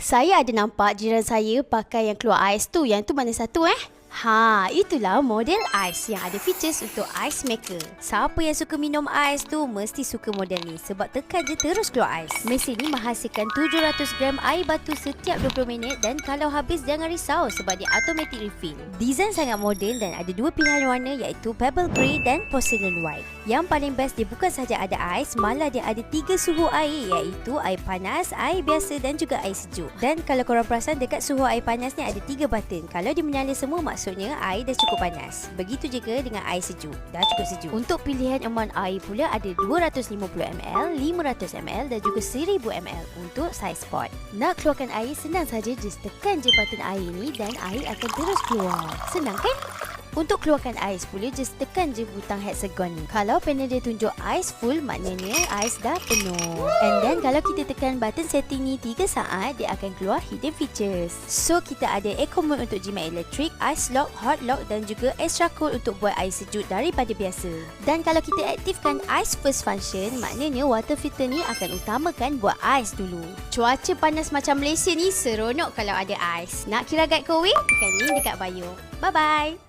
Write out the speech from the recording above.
Saya ada nampak jiran saya pakai yang keluar ais tu. Yang tu mana satu itulah model ais yang ada features untuk ice maker. Siapa yang suka minum ais tu mesti suka model ni sebab tekan je terus keluar ais. Mesin ni menghasilkan 700 gram air batu setiap 20 minit dan kalau habis jangan risau sebab dia automatic refill. Design sangat moden dan ada dua pilihan warna iaitu pebble grey dan porcelain white. Yang paling best dia bukan sahaja ada ais, malah dia ada 3 suhu air iaitu air panas, air biasa dan juga air sejuk. Dan kalau korang perasan dekat suhu air panas ni ada 3 button. Kalau dia menyala semua maksudnya air dah cukup panas. Begitu juga dengan air sejuk, dah cukup sejuk. Untuk pilihan amount air pula ada 250ml, 500ml dan juga 1000ml untuk saiz pot. Nak keluarkan air senang saja, just tekan je button air ni dan air akan terus keluar. Senang kan? Untuk keluarkan ais pula, just tekan je butang hexagon ni. Kalau panel dia tunjuk ais full, maknanya ais dah penuh. And then kalau kita tekan button setting ni 3 saat, dia akan keluar hidden features. So kita ada eco mode untuk jimat elektrik, ice lock, hot lock dan juga extra cool untuk buat air sejuk daripada biasa. Dan kalau kita aktifkan ice first function, maknanya water filter ni akan utamakan buat ais dulu. Cuaca panas macam Malaysia ni seronok kalau ada ais. Nak kira guide kowe? Tekan link dekat bio. Bye bye.